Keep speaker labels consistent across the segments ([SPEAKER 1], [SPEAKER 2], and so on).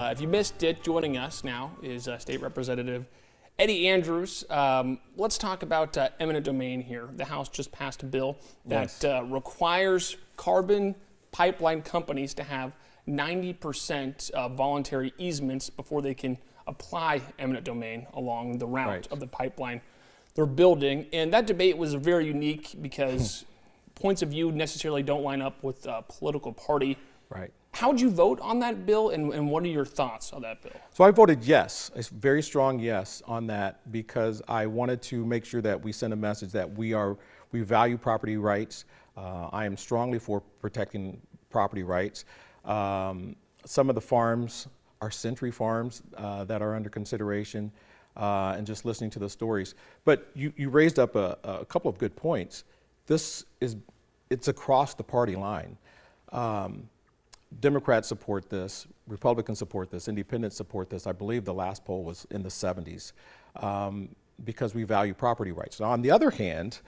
[SPEAKER 1] If you missed it, joining us now is State Representative Eddie Andrews. Let's talk about eminent domain here. The House just passed a bill that requires carbon pipeline companies to have 90% voluntary easements before they can apply eminent domain along the route of the pipeline they're building. And that debate was very unique because points of view necessarily don't line up with political party.
[SPEAKER 2] Right.
[SPEAKER 1] How would you vote on that bill, and what are your thoughts on that bill?
[SPEAKER 2] So I voted yes, a very strong yes on that, because I wanted to make sure that we send a message that we value property rights. I am strongly for protecting property rights. Some of the farms are century farms that are under consideration, and just listening to the stories. But you raised up a couple of good points. It's across the party line. Democrats support this, Republicans support this, Independents support this. I believe the last poll was in the 70s, because we value property rights. Now, on the other hand,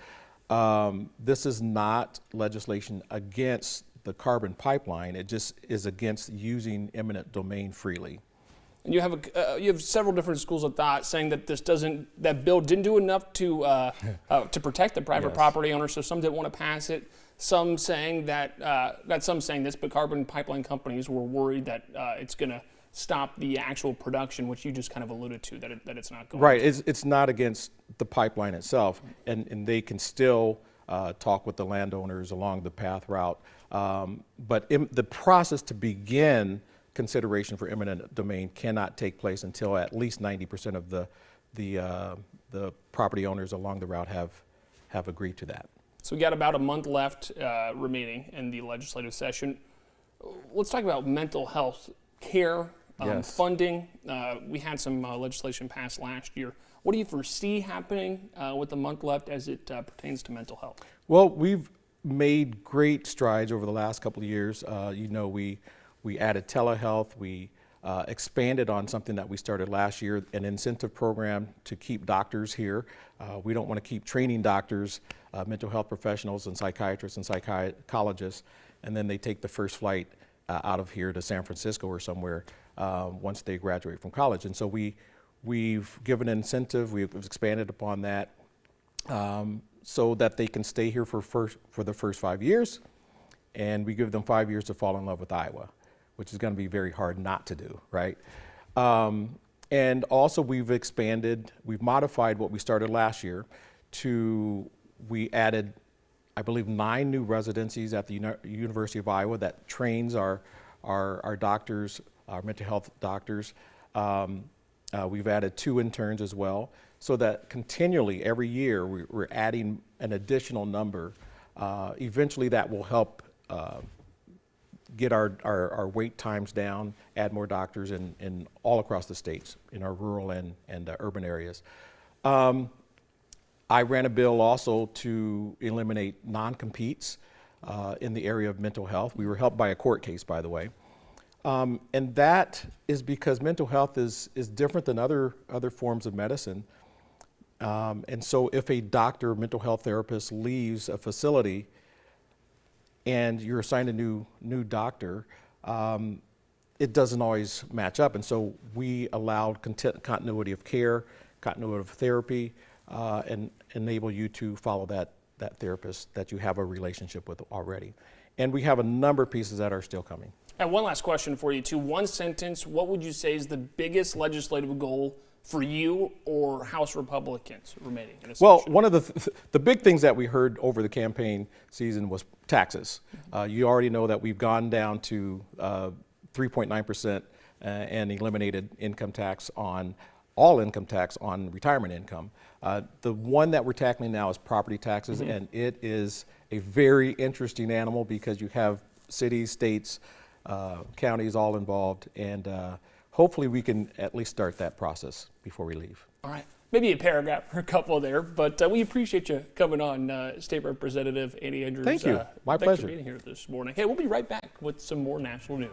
[SPEAKER 2] this is not legislation against the carbon pipeline. It just is against using eminent domain freely.
[SPEAKER 1] And you have several different schools of thought saying that that bill didn't do enough to protect the private property owners. So some didn't want to pass it. Some saying some saying this, but carbon pipeline companies were worried that it's going to stop the actual production, which you just kind of alluded to, that it's not going.
[SPEAKER 2] Right. It's not against the pipeline itself, and they can still talk with the landowners along the path route. But the process to begin consideration for eminent domain cannot take place until at least 90% of the property owners along the route have agreed to that.
[SPEAKER 1] So we got about a month left remaining in the legislative session. Let's talk about mental health care, funding. We had some legislation passed last year. What do you foresee happening with the month left as it pertains to mental health?
[SPEAKER 2] Well, we've made great strides over the last couple of years. We added telehealth. We expanded on something that we started last year, an incentive program to keep doctors here. We don't want to keep training doctors, mental health professionals and psychiatrists and psychologists, and then they take the first flight out of here to San Francisco or somewhere once they graduate from college. And so we've given an incentive, we've expanded upon that so that they can stay here for the first 5 years, and we give them 5 years to fall in love with Iowa, which is going to be very hard not to do, right? And also we've modified what we started last year we added, I believe, 9 new residencies at the University of Iowa that trains our doctors, our mental health doctors. We've added 2 interns as well, so that continually every year we're adding an additional number. Eventually that will help get our wait times down, add more doctors in all across the states, in our rural and urban areas. I ran a bill also to eliminate non-competes in the area of mental health. We were helped by a court case, by the way. And that is because mental health is different than other forms of medicine. And so if a doctor, mental health therapist leaves a facility and you're assigned a new doctor, it doesn't always match up. And so we allowed continuity of care, continuity of therapy, and enable you to follow that therapist that you have a relationship with already. And we have a number of pieces that are still coming.
[SPEAKER 1] And one last question for you, too. One sentence, what would you say is the biggest legislative goal for you or House Republicans remaining in this
[SPEAKER 2] Well,
[SPEAKER 1] session?
[SPEAKER 2] one of the big things that we heard over the campaign season was taxes. You already know that we've gone down to 3.9% and eliminated all income tax on retirement income. The one that we're tackling now is property taxes, and it is a very interesting animal because you have cities, states, counties all involved, and hopefully we can at least start that process before we leave.
[SPEAKER 1] All right. Maybe a paragraph or a couple there, but we appreciate you coming on, State Representative Eddie Andrews.
[SPEAKER 2] Thank you. My pleasure.
[SPEAKER 1] Thanks for being here this morning. Hey, we'll be right back with some more national news.